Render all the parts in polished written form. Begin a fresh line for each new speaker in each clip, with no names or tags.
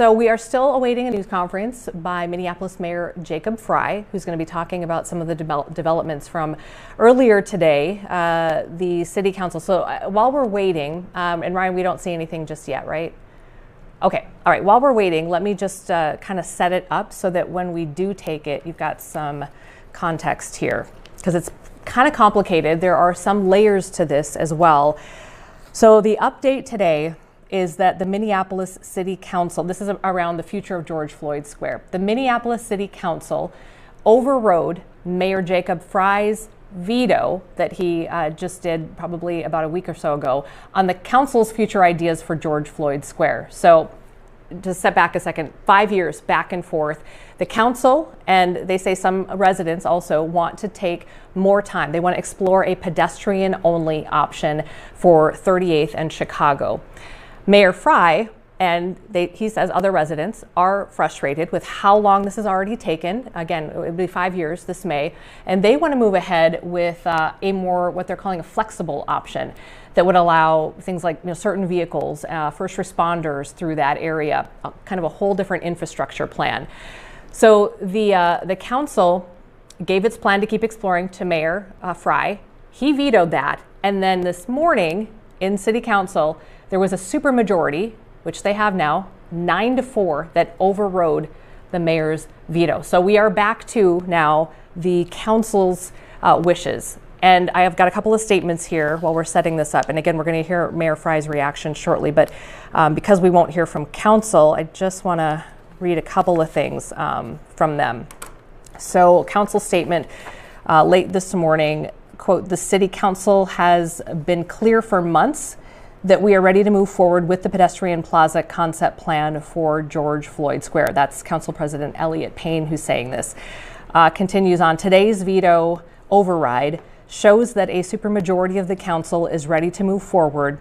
So we are still awaiting a news conference by Minneapolis Mayor Jacob Frey, who's going to be talking about some of the developments from earlier today, the city council. So while we're waiting, and Ryan, we don't see anything just yet, right? Okay, all right, while we're waiting, let me just kind of set it up so that when we do take it, you've got some context here, because it's kind of complicated. There are some layers to this as well. So the update today is that the Minneapolis City Council, this is around the future of George Floyd Square, the Minneapolis City Council overrode Mayor Jacob Frey's veto that he just did probably about a week or so ago on the council's future ideas for George Floyd Square. So to step back a second, 5 years back and forth, the council and they say some residents also want to take more time. They want to explore a pedestrian-only option for 38th and Chicago. Mayor Frey and he says other residents are frustrated with how long this has already taken. Again, it will be 5 years this May, and they want to move ahead with a more, what they're calling a flexible option that would allow things like certain vehicles, first responders through that area, kind of a whole different infrastructure plan. So the council gave its plan to keep exploring to Mayor Frey. He vetoed that, and then this morning in City Council, there was a supermajority, which they have now, 9-4, that overrode the mayor's veto. So we are back to now the council's wishes. And I have got a couple of statements here while we're setting this up. And again, we're going to hear Mayor Frey's reaction shortly. But because we won't hear from council, I just want to read a couple of things from them. So council statement late this morning, quote, "The city council has been clear for months that we are ready to move forward with the pedestrian plaza concept plan for George Floyd Square." That's Council President Elliott Payne who's saying this. Continues on, "Today's veto override shows that a supermajority of the council is ready to move forward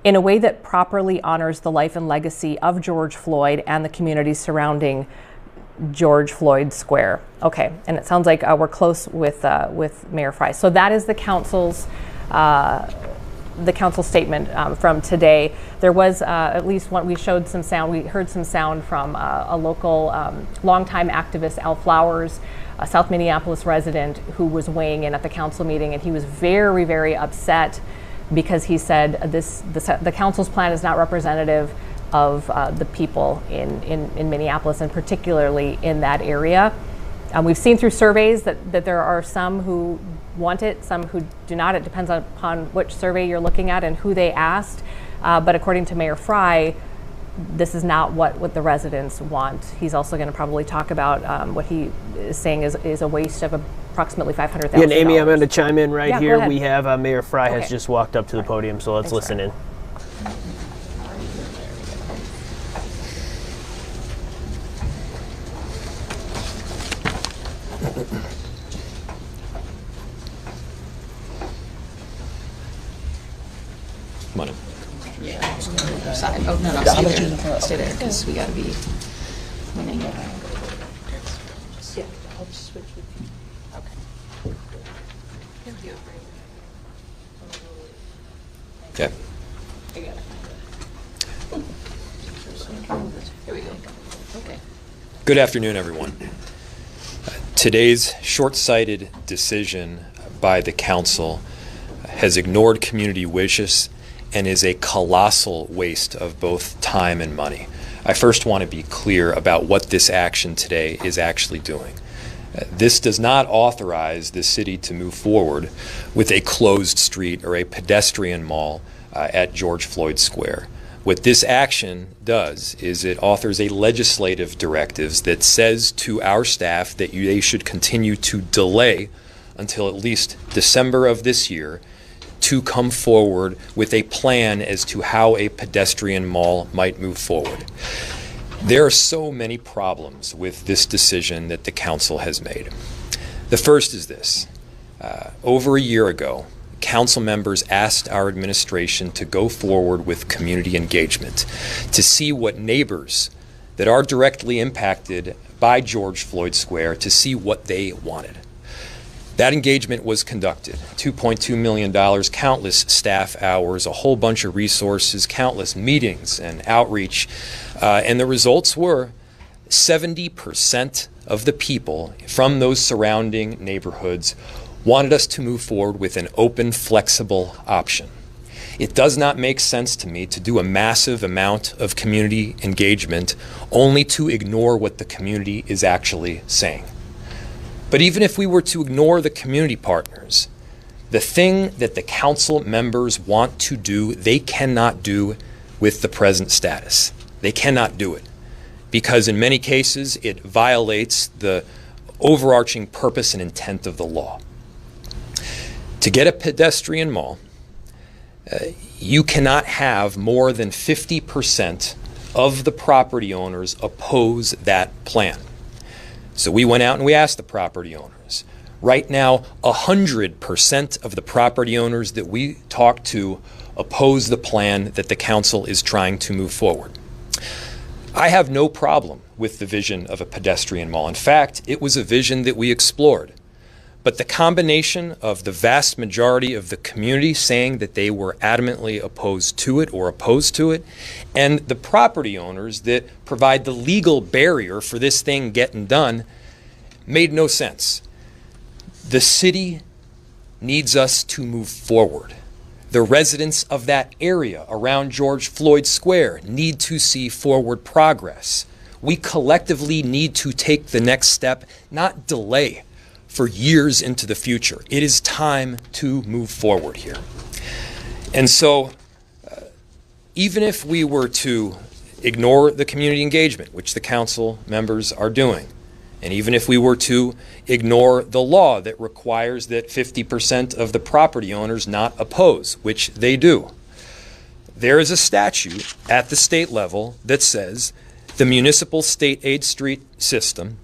in a way that properly honors the life and legacy of George Floyd and the communities surrounding George Floyd Square." Okay, and it sounds like we're close with Mayor Frey. So that is the council's statement from today. There was at least one, we showed some sound, we heard some sound from a local longtime activist, Al Flowers, a South Minneapolis resident who was weighing in at the council meeting, and he was very, very upset because he said the council's plan is not representative of the people in Minneapolis, and particularly in that area. We've seen through surveys that there are some who want it, some who do not. It depends upon which survey you're looking at and who they asked. But according to Mayor Frey, this is not what the residents want. He's also going to probably talk about what he is saying is a waste of approximately $500,000.
Yeah, and Amy, I'm going to chime in right here.
Go ahead.
We have Mayor Frey has just walked up to the podium, so let's listen in.
Come on in.
Yeah. Side. Oh, no, stay there, because we got to be winning. Yeah, I'll just switch with you. Okay. Thank you.
Okay.
Here we go. Okay.
Good afternoon, everyone. Today's short-sighted decision by the council has ignored community wishes and is a colossal waste of both time and money. I first want to be clear about what this action today is actually doing. This does not authorize the city to move forward with a closed street or a pedestrian mall at George Floyd Square. What this action does is it authors a legislative directive that says to our staff that they should continue to delay until at least December of this year to come forward with a plan as to how a pedestrian mall might move forward. There are so many problems with this decision that the council has made. The first is this. Over a year ago, council members asked our administration to go forward with community engagement to see what neighbors that are directly impacted by George Floyd Square, to see what they wanted. That engagement was conducted. $2.2 million, countless staff hours, a whole bunch of resources, countless meetings and outreach. And the results were 70% of the people from those surrounding neighborhoods wanted us to move forward with an open, flexible option. It does not make sense to me to do a massive amount of community engagement only to ignore what the community is actually saying. But even if we were to ignore the community partners, the thing that the council members want to do, they cannot do with the present status. They cannot do it because in many cases it violates the overarching purpose and intent of the law. To get a pedestrian mall, you cannot have more than 50% of the property owners oppose that plan. So we went out and we asked the property owners. Right now, 100% of the property owners that we talked to oppose the plan that the council is trying to move forward. I have no problem with the vision of a pedestrian mall. In fact, it was a vision that we explored. But the combination of the vast majority of the community saying that they were adamantly opposed to it or opposed to it, and the property owners that provide the legal barrier for this thing getting done made no sense. The city needs us to move forward. The residents of that area around George Floyd Square need to see forward progress. We collectively need to take the next step, not delay for years into the future. It is time to move forward here. And so even if we were to ignore the community engagement, which the council members are doing, and even if we were to ignore the law that requires that 50% of the property owners not oppose, which they do, there is a statute at the state level that says the municipal state aid street system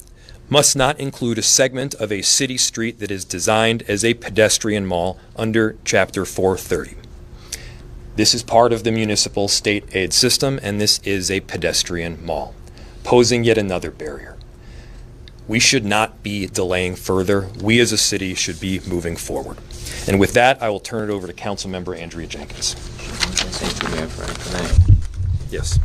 must not include a segment of a city street that is designed as a pedestrian mall under Chapter 430. This is part of the municipal state aid system, and this is a pedestrian mall, posing yet another barrier. We should not be delaying further. We as a city should be moving forward. And with that, I will turn it over to Councilmember Andrea Jenkins.
Thank you, Mayor Frank.
Yes.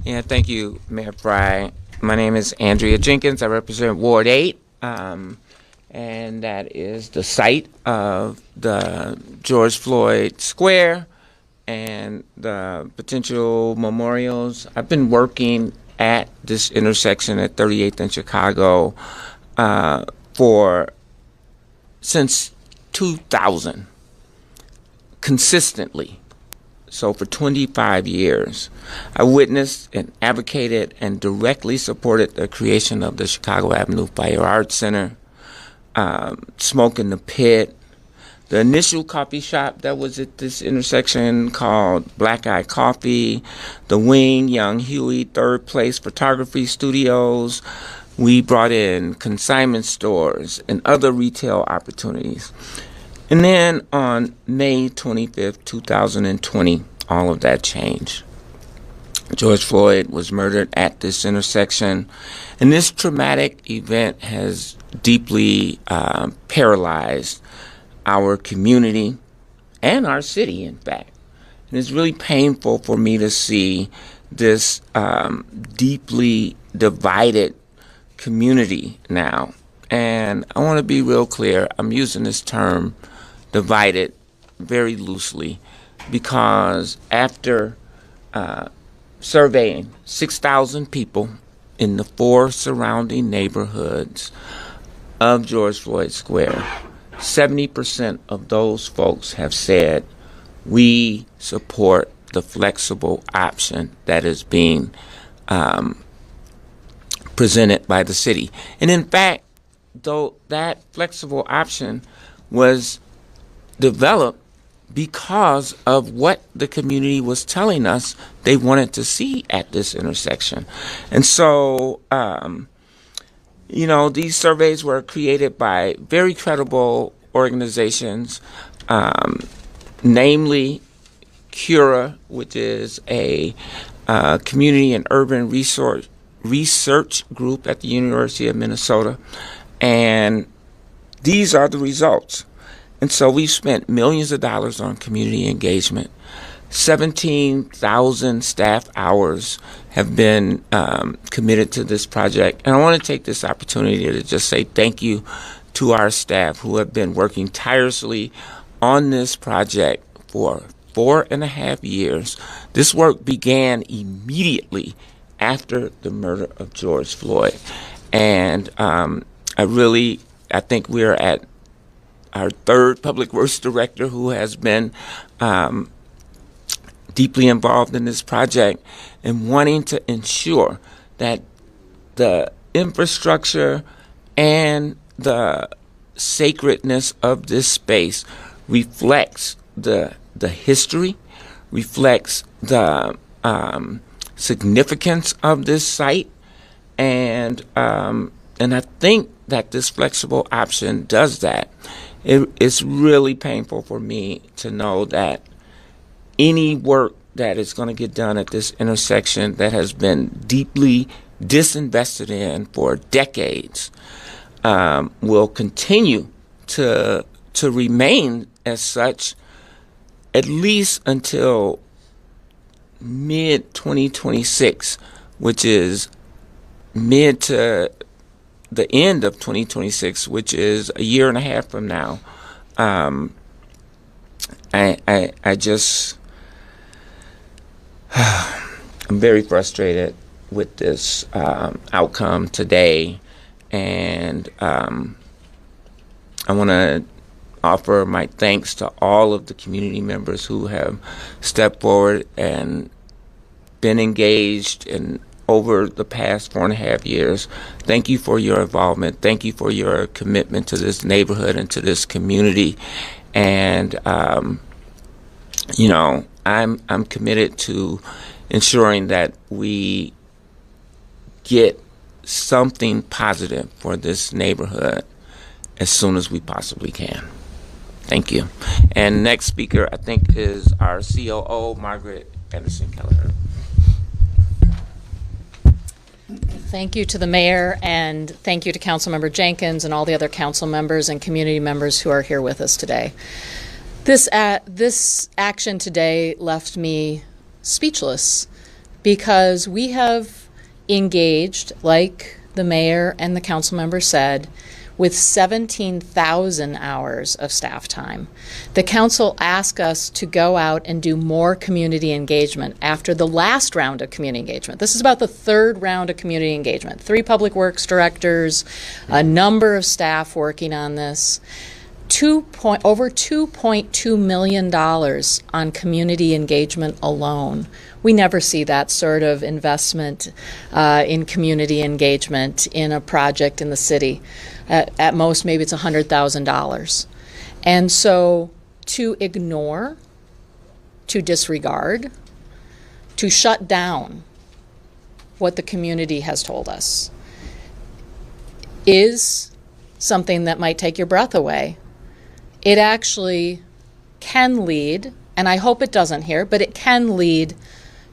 Yeah, thank you, Mayor Fry. My name is Andrea Jenkins. I represent Ward 8, and that is the site of the George Floyd Square and the potential memorials. I've been working at this intersection at 38th and Chicago since 2000, consistently. So for 25 years, I witnessed and advocated and directly supported the creation of the Chicago Avenue Fire Arts Center, Smoke in the Pit, the initial coffee shop that was at this intersection called Black Eye Coffee, the Wing, Young Huey, Third Place Photography Studios. We brought in consignment stores and other retail opportunities. And then on May 25th, 2020, all of that changed. George Floyd was murdered at this intersection, and this traumatic event has deeply paralyzed our community and our city, in fact. And it's really painful for me to see this deeply divided community now. And I want to be real clear. I'm using this term divided very loosely because after surveying 6,000 people in the 4 surrounding neighborhoods of George Floyd Square, 70% of those folks have said we support the flexible option that is being presented by the city. And in fact, though that flexible option was developed because of what the community was telling us they wanted to see at this intersection. And so, these surveys were created by very credible organizations, namely Cura, which is a community and urban resource research group at the University of Minnesota, and these are the results. And so we've spent millions of dollars on community engagement. 17,000 staff hours have been committed to this project. And I want to take this opportunity to just say thank you to our staff who have been working tirelessly on this project for 4.5 years. This work began immediately after the murder of George Floyd. And I think we're at our third public works director who has been deeply involved in this project and wanting to ensure that the infrastructure and the sacredness of this space reflects the history, reflects the significance of this site, and I think that this flexible option does that. It's really painful for me to know that any work that is going to get done at this intersection that has been deeply disinvested in for decades will continue to remain as such at least until mid-2026, which is mid to the end of 2026, which is a year and a half from now. I'm very frustrated with this outcome today, and I want to offer my thanks to all of the community members who have stepped forward and been engaged in over the past 4.5 years. Thank you for your involvement. Thank you for your commitment to this neighborhood and to this community. And I'm committed to ensuring that we get something positive for this neighborhood as soon as we possibly can. Thank you. And next speaker, I think, is our COO, Margaret Anderson Kelleher.
Thank you to the mayor, and thank you to Councilmember Jenkins and all the other council members and community members who are here with us today. This action today left me speechless because we have engaged, like the mayor and the council member said, with 17,000 hours of staff time. The council asked us to go out and do more community engagement after the last round of community engagement. This is about the third round of community engagement. 3 public works directors, a number of staff working on this. Over $2.2 million on community engagement alone. We never see that sort of investment in community engagement in a project in the city. At most, maybe it's $100,000. And so to ignore, to disregard, to shut down what the community has told us is something that might take your breath away. It actually can lead, and I hope it doesn't here, but it can lead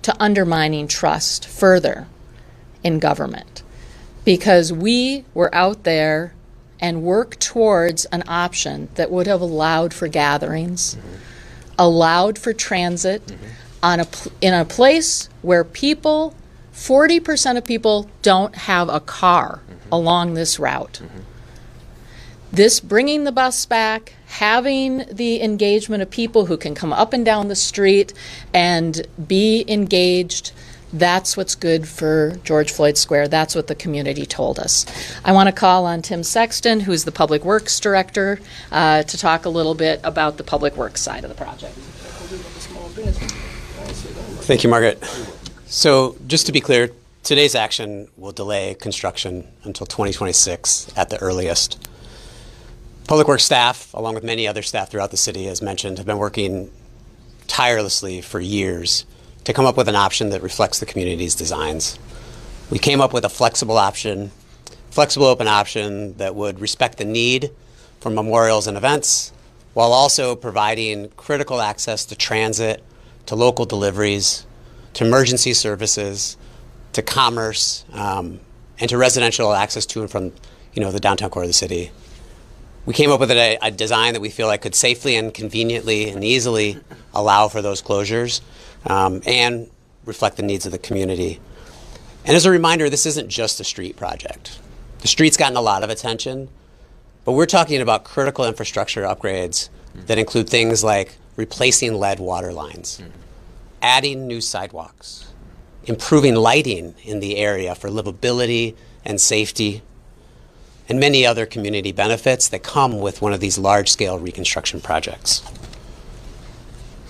to undermining trust further in government, because we were out there and worked towards an option that would have allowed for gatherings, allowed for transit in a place where 40% of people don't have a car along this route. This bringing the bus back, having the engagement of people who can come up and down the street and be engaged, that's what's good for George Floyd Square. That's what the community told us. I want to call on Tim Sexton, who's the Public Works Director, to talk a little bit about the Public Works side of the project.
Thank you, Margaret. So just to be clear, today's action will delay construction until 2026 at the earliest. Public Works staff, along with many other staff throughout the city, as mentioned, have been working tirelessly for years to come up with an option that reflects the community's designs. We came up with a flexible option, flexible open option that would respect the need for memorials and events, while also providing critical access to transit, to local deliveries, to emergency services, to commerce, and to residential access to and from, the downtown core of the city. We came up with a design that we feel like could safely and conveniently and easily allow for those closures, and reflect the needs of the community. And as a reminder, this isn't just a street project. The street's gotten a lot of attention, but we're talking about critical infrastructure upgrades that include things like replacing lead water lines, adding new sidewalks, improving lighting in the area for livability and safety, and many other community benefits that come with one of these large-scale reconstruction projects.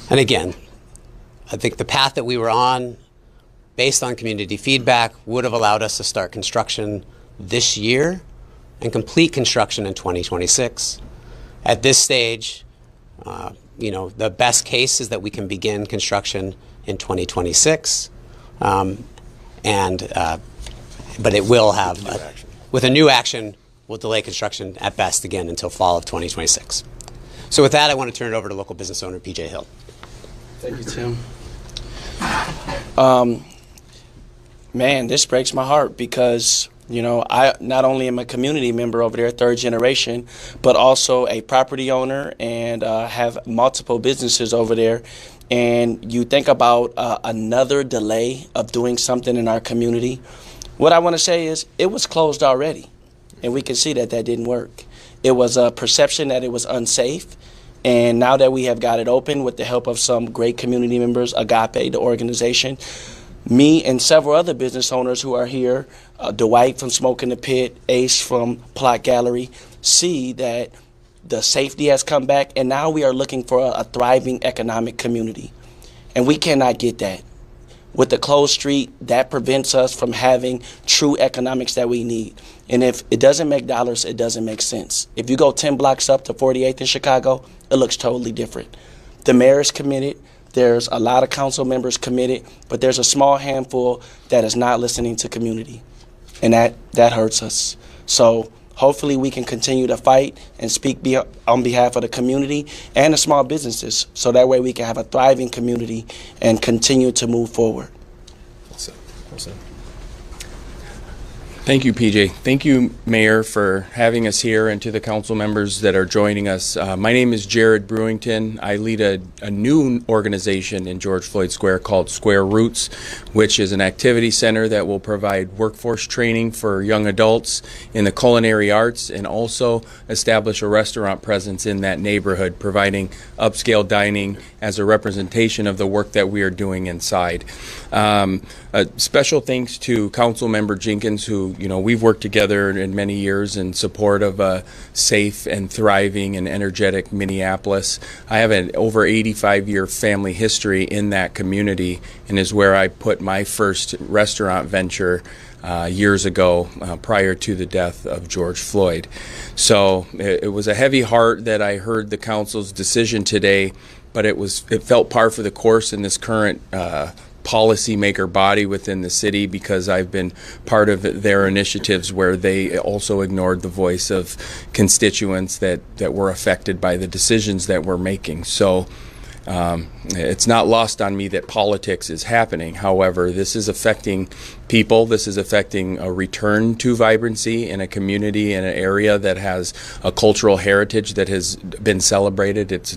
And again, I think the path that we were on, based on community feedback, would have allowed us to start construction this year and complete construction in 2026. At this stage, the best case is that we can begin construction in 2026, but it will have, with a new action, we'll delay construction at best again until fall of 2026. So with that, I want to turn it over to local business owner PJ Hill.
Thank you, Tim. Man, this breaks my heart because, I not only am a community member over there, third generation, but also a property owner and have multiple businesses over there. And you think about another delay of doing something in our community. What I want to say is it was closed already, and we can see that didn't work. It was a perception that it was unsafe. And now that we have got it open with the help of some great community members, Agape, the organization, me and several other business owners who are here, Dwight from Smoke in the Pit, Ace from Plot Gallery, see that the safety has come back, and now we are looking for a thriving economic community. And we cannot get that. With the closed street, that prevents us from having true economics that we need. And if it doesn't make dollars, it doesn't make sense. If you go 10 blocks up to 48th in Chicago, it looks totally different. The mayor is committed. There's a lot of council members committed, but there's a small handful that is not listening to community. And that hurts us. So hopefully we can continue to fight and speak on behalf of the community and the small businesses, so that way we can have a thriving community and continue to move forward.
Thank you, PJ. Thank you, Mayor, for having us here, and to the council members that are joining us. My name is Jared Brewington. I lead a new organization in George Floyd Square called Square Roots, which is an activity center that will provide workforce training for young adults in the culinary arts, and also establish a restaurant presence in that neighborhood, providing upscale dining as a representation of the work that we are doing inside. Special thanks to Councilmember Jenkins, who, we've worked together in many years in support of a safe and thriving and energetic Minneapolis. I have an over 85-year family history in that community, and is where I put my first restaurant venture years ago, prior to the death of George Floyd. So it was a heavy heart that I heard the council's decision today, but it felt par for the course in this current policymaker body within the city, because I've been part of their initiatives where they also ignored the voice of constituents that were affected by the decisions that we're making. So it's not lost on me that politics is happening. However, this is affecting people. This is affecting a return to vibrancy in a community, in an area that has a cultural heritage that has been celebrated its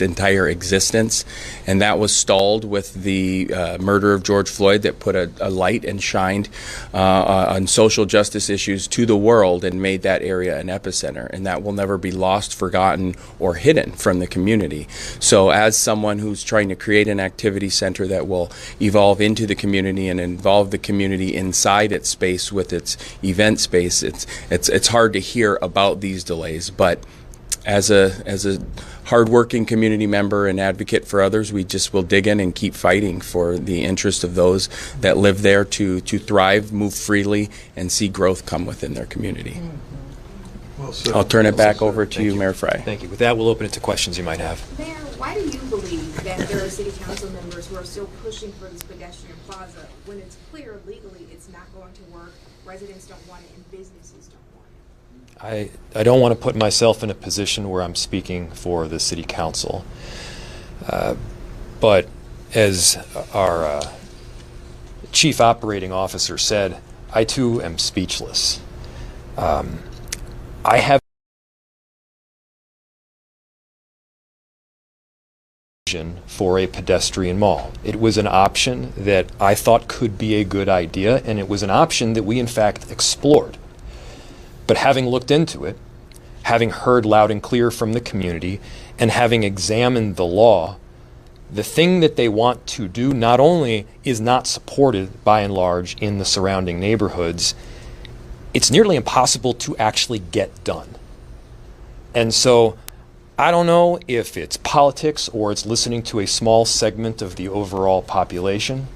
entire existence. And that was stalled with the murder of George Floyd, that put a light and shined on social justice issues to the world and made that area an epicenter. And that will never be lost, forgotten, or hidden from the community. So as someone who's trying to create an activity center that will evolve into the community and involve the community inside its space with its event space, it's hard to hear about these delays. But as a hardworking community member and advocate for others, we just will dig in and keep fighting for the interest of those that live there to thrive, move freely, and see growth come within their community.
Well said.
I'll turn it back over to you, Mayor Frey.
Thank you. With that, we'll open it to questions you might have.
Mayor, why do you believe that there are city council members who are still pushing for this pedestrian plaza when it's clear legally it's not going to work, residents don't want it, and businesses don't want it?
I don't want to put myself in a position where I'm speaking for the city council. But as our chief operating officer said, I too am speechless. I have for a pedestrian mall. It was an option that I thought could be a good idea, and it was an option that we in fact explored. But having looked into it, having heard loud and clear from the community, and having examined the law, the thing that they want to do not only is not supported by and large in the surrounding neighborhoods, it's nearly impossible to actually get done. And so I don't know if it's politics or it's listening to a small segment of the overall population,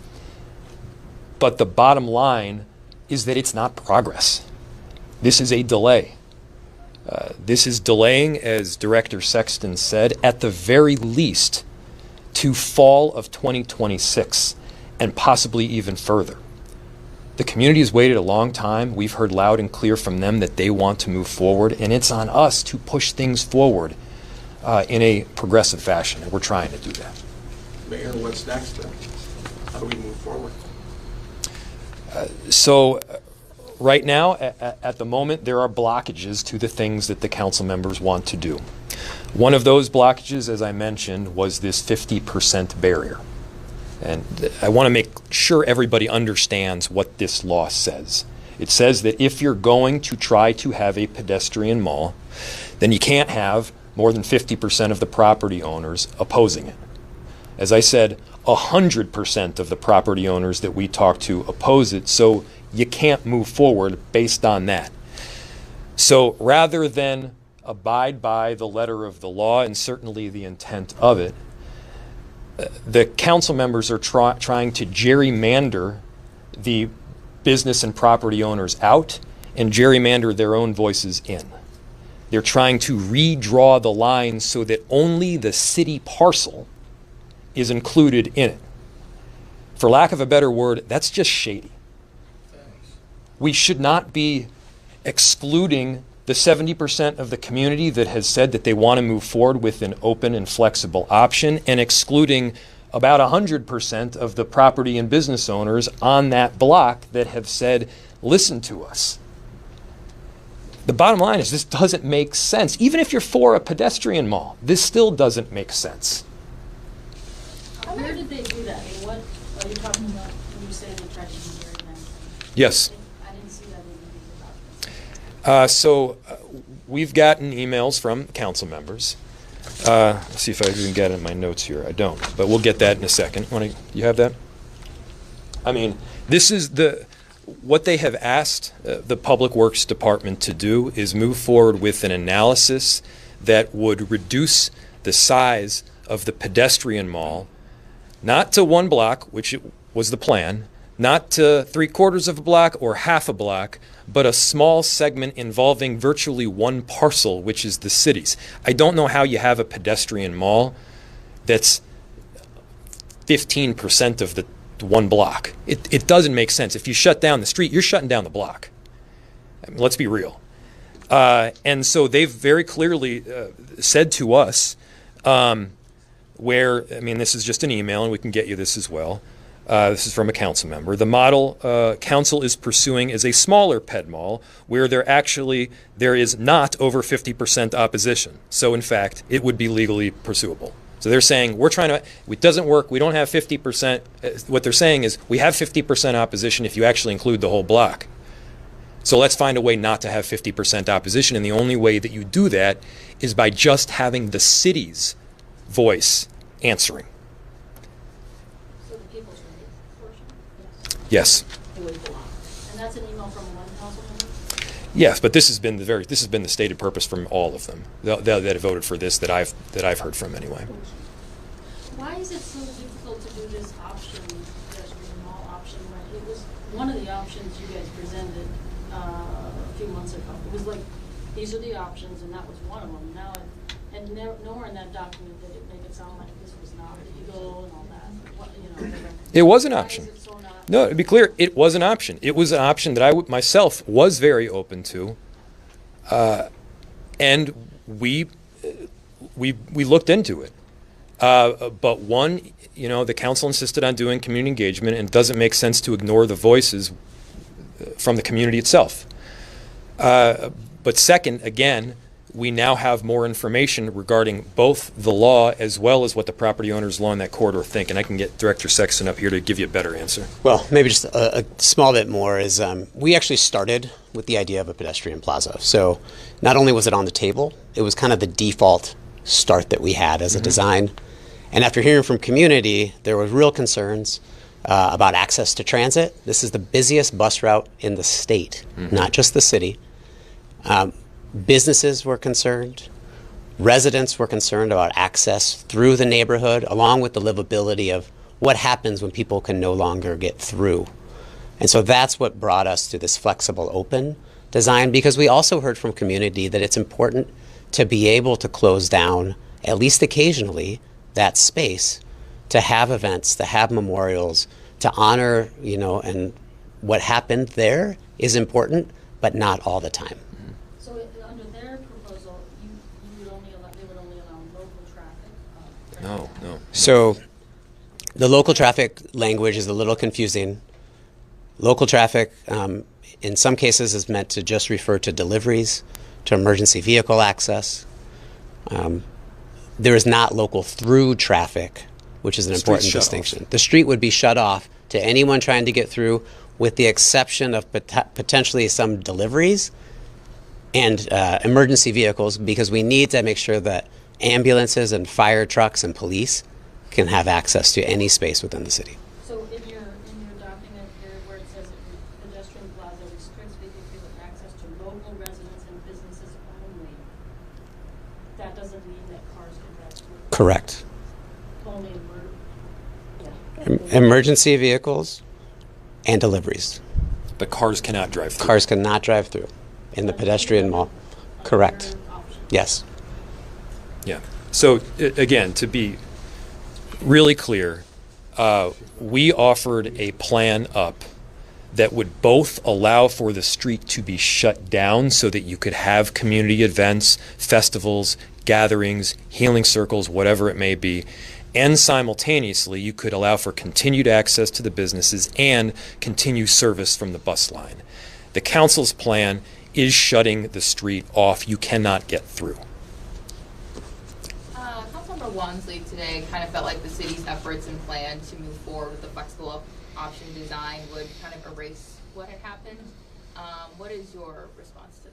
but the bottom line is that it's not progress. This is a delay. This is delaying, as Director Sexton said, at the very least to fall of 2026 and possibly even further. The community has waited a long time. We've heard loud and clear from them that they want to move forward, and it's on us to push things forward in a progressive fashion, and we're trying to do that.
Mayor, what's next then? How do we move forward?
Right now, at the moment, there are blockages to the things that the council members want to do. One of those blockages, as I mentioned, was this 50% barrier. And I want to make sure everybody understands what this law says. It says that if you're going to try to have a pedestrian mall, then you can't have more than 50% of the property owners opposing it. As I said, 100% of the property owners that we talk to oppose it, so you can't move forward based on that. So rather than abide by the letter of the law and certainly the intent of it, the council members are trying to gerrymander the business and property owners out and gerrymander their own voices in. They're trying to redraw the lines so that only the city parcel is included in it. For lack of a better word, that's just shady. We should not be excluding the 70% of the community that has said that they want to move forward with an open and flexible option and excluding about 100% of the property and business owners on that block that have said, listen to us. The bottom line is this doesn't make sense. Even if you're for a pedestrian mall, this still doesn't make sense.
Where did they do that? And what are you talking about when you say they tried to do gerrymandering?
Yes.
I didn't see that in the document.
We've gotten emails from council members. Let's see if I even get it in my notes here. I don't, but we'll get that in a second. You have that? I mean, this is what they have asked the Public Works Department to do is move forward with an analysis that would reduce the size of the pedestrian mall, not to one block, which was the plan, not to 3/4 of a block or half a block, but a small segment involving virtually one parcel, which is the city's. I don't know how you have a pedestrian mall that's 15% of the one block. It doesn't make sense. If you shut down the street, you're shutting down the block. I mean, let's be real. And so they've very clearly said to us, this is just an email, and we can get you this as well. This is from a council member. The model council is pursuing is a smaller ped mall where there is not over 50% opposition. So in fact, it would be legally pursuable. So they're saying it doesn't work, we don't have 50%. What they're saying is we have 50% opposition if you actually include the whole block. So let's find a way not to have 50% opposition, and the only way that you do that is by just having the city's voice answering.
So the people's right portion?
Yes.
It would belong. And that's an email from one council member?
Yes, but this has been the stated purpose from all of them that have voted for this that I've heard from anyway.
Why is it so difficult to do this option, pedestrian mall option, when it was one of the options you guys presented a few months ago? It was like, these are the options, and that was one of them. Nowhere in that document did it make it sound like this was not legal and all that.
It was an option.
Why is it so not?
No, to be clear, it was an option. It was an option that I myself was very open to, and we looked into it. But one, the council insisted on doing community engagement, and it doesn't make sense to ignore the voices from the community itself. But second, again, we now have more information regarding both the law as well as what the property owners along that corridor think. And I can get Director Sexton up here to give you a better answer.
Well, maybe just a small bit more is we actually started with the idea of a pedestrian plaza. So not only was it on the table, it was kind of the default start that we had as a design. And after hearing from community, there were real concerns about access to transit. This is the busiest bus route in the state, not just the city. Businesses were concerned. Residents were concerned about access through the neighborhood, along with the livability of what happens when people can no longer get through. And so that's what brought us to this flexible open design, because we also heard from community that it's important to be able to close down, at least occasionally, that space to have events, to have memorials, to honor, and what happened there is important, but not all the time.
So under their proposal, they would only allow local traffic?
No.
So the local traffic language is a little confusing. Local traffic, in some cases, is meant to just refer to deliveries, to emergency vehicle access. There is not local through traffic, which is an important distinction. The street would be shut off to anyone trying to get through, with the exception of potentially some deliveries and emergency vehicles, because we need to make sure that ambulances and fire trucks and police can have access to any space within the city.
So in your document here where it says pedestrian plaza restricts vehicular access to local residents and businesses only, that doesn't mean that cars can drive through?
Correct.
Only
Emergency vehicles and deliveries.
But cars cannot drive through.
Cars cannot drive through in the pedestrian mall. Correct. Yes.
Yeah. So again, to be really clear, we offered a plan up that would both allow for the street to be shut down so that you could have community events, festivals, gatherings, healing circles, whatever it may be, and simultaneously you could allow for continued access to the businesses and continue service from the bus line. The council's plan is shutting the street off. You cannot get through.
Councilmember Wansley today kind of felt like the city's efforts and plan to move forward with the flexible option design would kind of erase what had happened. What is your response to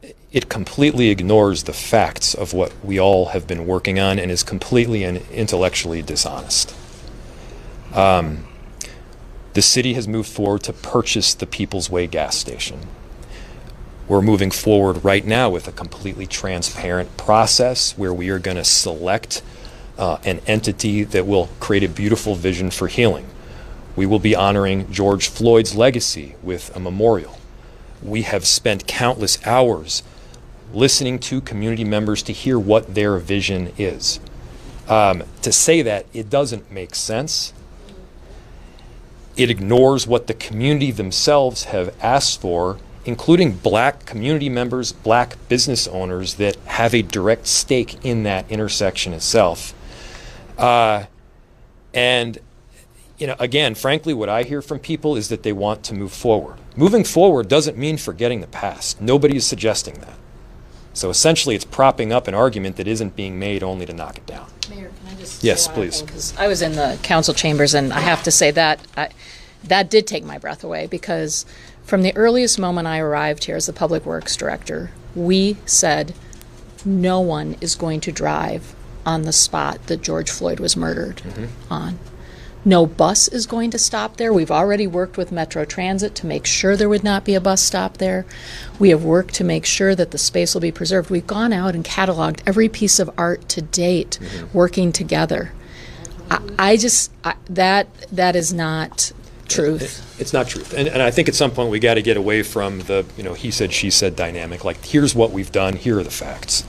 that?
It completely ignores the facts of what we all have been working on and is completely and intellectually dishonest. The city has moved forward to purchase the People's Way gas station. We're moving forward right now with a completely transparent process where we are going to select an entity that will create a beautiful vision for healing. We will be honoring George Floyd's legacy with a memorial. We have spent countless hours listening to community members to hear what their vision is. To say that it doesn't make sense, it ignores what the community themselves have asked for, including black community members, black business owners that have a direct stake in that intersection itself. And again, frankly, what I hear from people is that they want to move forward. Moving forward doesn't mean forgetting the past. Nobody is suggesting that. So essentially, it's propping up an argument that isn't being made only to knock it down.
Mayor, can I just
Yes,
say one
please.
thing? 'Cause I was in the council chambers, and I have to say that that did take my breath away, because from the earliest moment I arrived here as the Public Works Director, we said no one is going to drive on the spot that George Floyd was murdered on. No bus is going to stop there. We've already worked with Metro Transit to make sure there would not be a bus stop there. We have worked to make sure that the space will be preserved. We've gone out and cataloged every piece of art to date, working together. That is not truth.
It's not truth. And I think at some point we got to get away from the, he said, she said dynamic. Like, here's what we've done, here are the facts.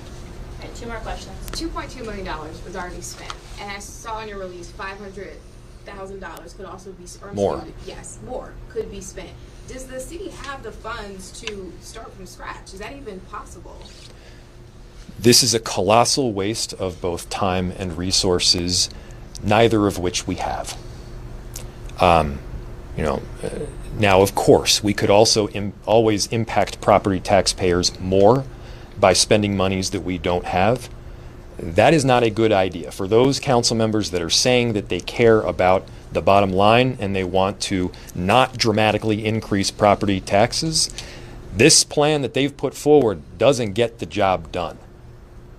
Okay, 2 more questions. $2.2 million was already spent, and I saw in your release $500,000 could also be
more.
Yes, more could be spent. Does the city have the funds to start from scratch? Is that even possible?
This is a colossal waste of both time and resources, neither of which we have. Now, of course, we could also always impact property taxpayers more by spending monies that we don't have. That is not a good idea. For those council members that are saying that they care about the bottom line and they want to not dramatically increase property taxes, this plan that they've put forward doesn't get the job done.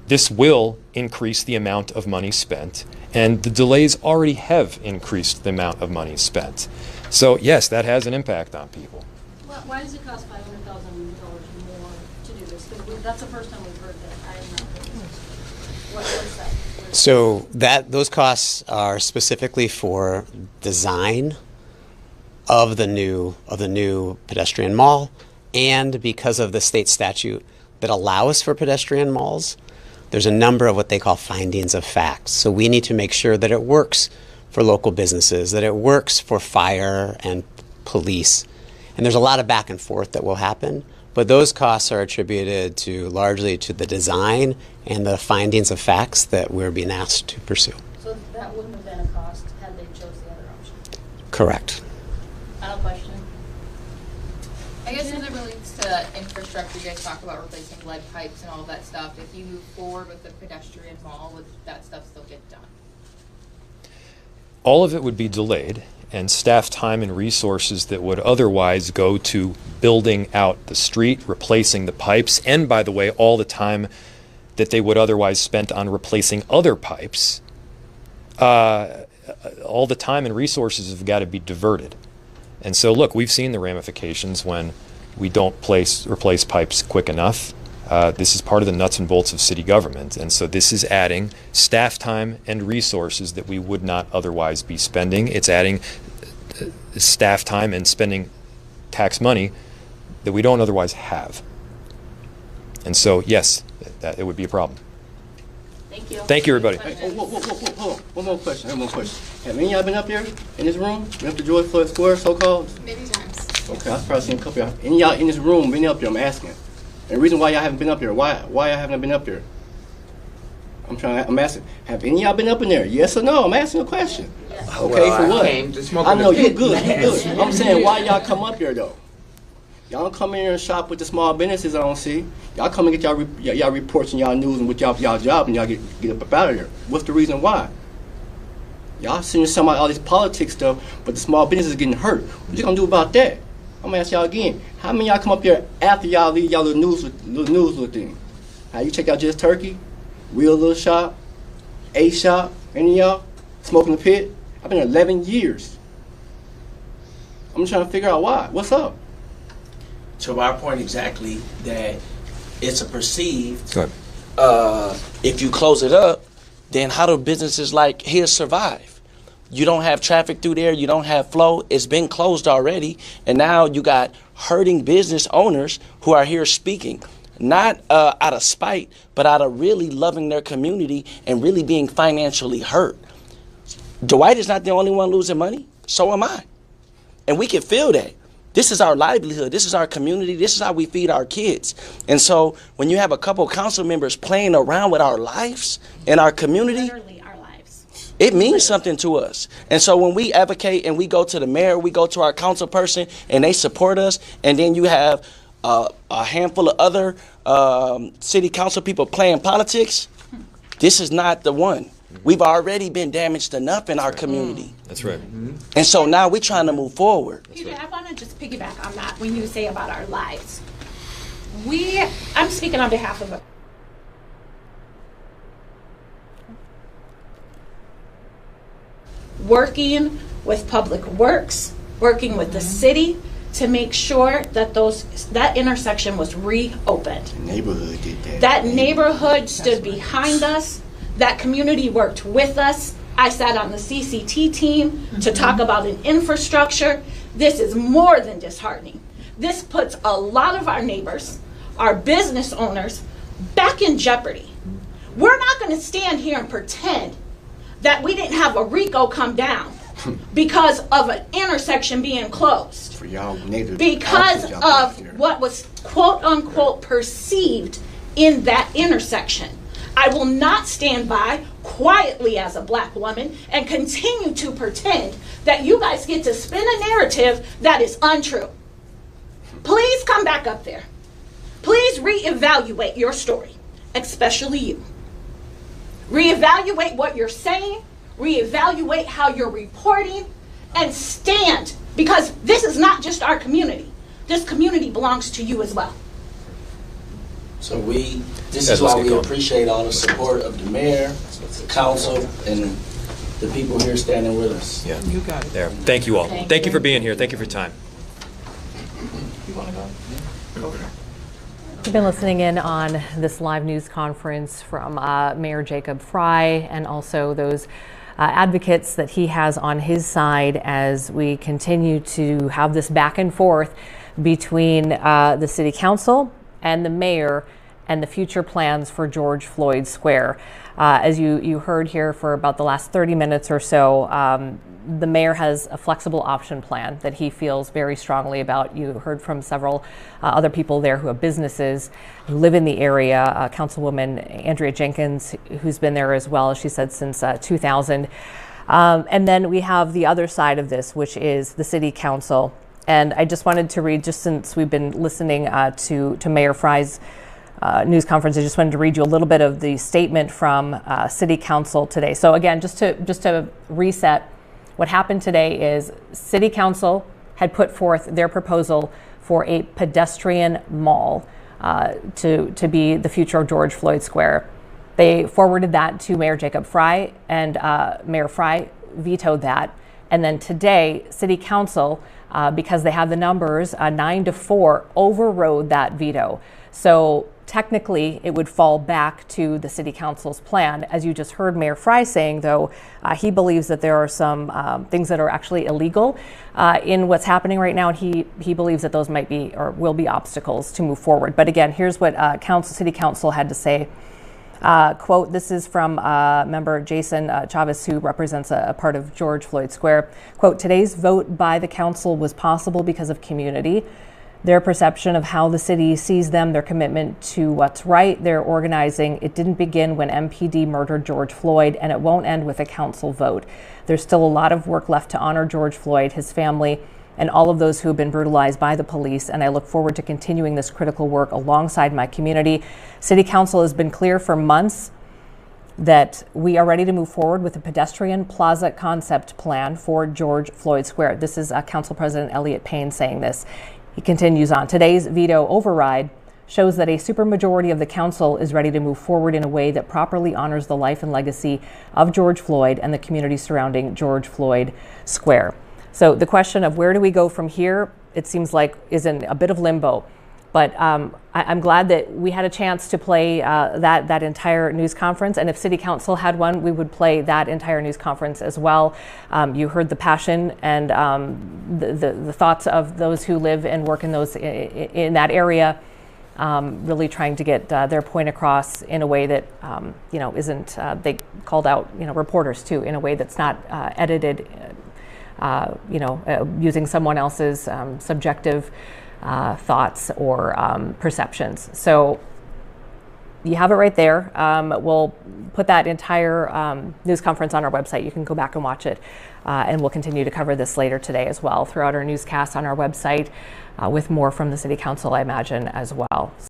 This will increase the amount of money spent, and the delays already have increased the amount of money spent. So yes, that has an impact on people.
Well, why does it cost $500,000 more to do this? Because that's the first time we've heard that. I have not heard this. What's that?
So those costs are specifically for design of the new pedestrian mall, and because of the state statute that allows for pedestrian malls, there's a number of what they call findings of facts. So we need to make sure that it works for local businesses, that it works for fire and police. And there's a lot of back and forth that will happen, but those costs are attributed largely to the design and the findings of facts that we're being asked to pursue.
So that wouldn't have been a cost had they chose the other option?
Correct.
Final question.
I guess as it relates to infrastructure, you guys talk about replacing lead pipes and all that stuff. If you move forward with the pedestrian mall, would that stuff still get done?
All of it would be delayed, and staff time and resources that would otherwise go to building out the street, replacing the pipes, and by the way, all the time that they would otherwise spent on replacing other pipes, all the time and resources have got to be diverted. And so look, we've seen the ramifications when we don't replace pipes quick enough. This is part of the nuts and bolts of city government, and so this is adding staff time and resources that we would not otherwise be spending. It's adding staff time and spending tax money that we don't otherwise have. And so, yes, it would be a problem.
Thank you.
Thank you, everybody.
Hey, hold on. One more question. Have any of y'all been up here in this room? Been up to George Floyd Square, so-called?
Many times.
Okay, I've probably seen a couple of y'all. Any of y'all in this room been up here? I'm asking. And the reason why y'all haven't been up here, why y'all haven't been up here? I'm asking, have any of y'all been up in there? Yes or no? I'm asking a question. Yes. Okay, for what? I know you're good. I'm saying, why y'all come up here though? Y'all don't come in here and shop with the small businesses. I don't see. Y'all come and get y'all reports and y'all news and with y'all job and y'all get up out of here. What's the reason why? Y'all seeing some of all this politics stuff, but the small business is getting hurt. What you gonna do about that? I'm gonna ask y'all again. How many of y'all come up here after y'all leave y'all little news thing? How you check out Just Turkey, Real Little Shop, A Shop, any of y'all? Smoking the Pit? I've been here 11 years. I'm trying to figure out why. What's up?
To our point exactly, that it's a perceived, if you close it up, then how do businesses like here survive? You don't have traffic through there, you don't have flow, it's been closed already, and now you got hurting business owners who are here speaking, not out of spite, but out of really loving their community and really being financially hurt. Dwight is not the only one losing money, so am I. And we can feel that. This is our livelihood. This is our community. This is how we feed our kids. And so when you have a couple council members playing around with our lives and our community,
literally our lives,
it means something to us. And so when we advocate and we go to the mayor, we go to our council person and they support us, and then you have a handful of other city council people playing politics, this is not the one. We've already been damaged enough in our community.
That's right.
And so now we're trying to move forward.
Peter, I want to just piggyback on that when you say about our lives. I'm speaking on behalf of working with Public Works, working with the city to make sure that that intersection was reopened.
The neighborhood did that.
That neighborhood stood behind us. That community worked with us. I sat on the CCT team to talk about an infrastructure. This is more than disheartening. This puts a lot of our neighbors, our business owners, back in jeopardy. We're not going to stand here and pretend that we didn't have a RICO come down because of an intersection being closed.
For y'all neighbors.
Because of what was quote unquote perceived in that intersection. I will not stand by quietly as a black woman and continue to pretend that you guys get to spin a narrative that is untrue. Please come back up there. Please reevaluate your story, especially you. Reevaluate what you're saying, reevaluate how you're reporting, and stand, because this is not just our community. This community belongs to you as well.
So this is why we appreciate all the support of the mayor, the council, and the people here standing with us.
Yeah, you got it. There. Thank you all. Thank you for being here. Thank you for your time.
You want to go?
We've been listening in on this live news conference from Mayor Jacob Frey and also those advocates that he has on his side as we continue to have this back and forth between the city council and the mayor and the future plans for George Floyd Square. As you heard here for about the last 30 minutes or so, the mayor has a flexible option plan that he feels very strongly about. You heard from several other people there who have businesses, who live in the area. Councilwoman Andrea Jenkins, who's been there as well, she said, since 2000. And then we have the other side of this, which is the city council. And I just wanted to read, just since we've been listening to Mayor Frey's news conference, I just wanted to read you a little bit of the statement from City Council today. So again, just to reset, what happened today is City Council had put forth their proposal for a pedestrian mall to be the future of George Floyd Square. They forwarded that to Mayor Jacob Frey, and Mayor Frey vetoed that. And then today, City Council, because they have the numbers, 9-4, overrode that veto. So technically, it would fall back to the City Council's plan. As you just heard Mayor Frey saying, though, he believes that there are some things that are actually illegal in what's happening right now, and he believes that those might be or will be obstacles to move forward. But again, here's what City Council had to say. Quote, this is from member Jason Chavez, who represents a part of George Floyd Square. Quote, today's vote by the council was possible because of community, their perception of how the city sees them, their commitment to what's right, their organizing. It didn't begin when MPD murdered George Floyd, and it won't end with a council vote. There's still a lot of work left to honor George Floyd, his family, and all of those who have been brutalized by the police, and I look forward to continuing this critical work alongside my community. City Council has been clear for months that we are ready to move forward with a pedestrian plaza concept plan for George Floyd Square. This is Council President Elliott Payne saying this. He continues on. Today's veto override shows that a supermajority of the council is ready to move forward in a way that properly honors the life and legacy of George Floyd and the community surrounding George Floyd Square. So the question of where do we go from here, it seems like is in a bit of limbo. But I'm glad that we had a chance to play that entire news conference. And if City Council had one, we would play that entire news conference as well. You heard the passion and the thoughts of those who live and work in in that area, really trying to get their point across in a way that isn't. They called out reporters too in a way that's not edited. Using someone else's subjective thoughts or perceptions. So you have it right there. We'll put that entire news conference on our website. You can go back and watch it. And we'll continue to cover this later today as well throughout our newscast on our website with more from the City Council, I imagine, as well.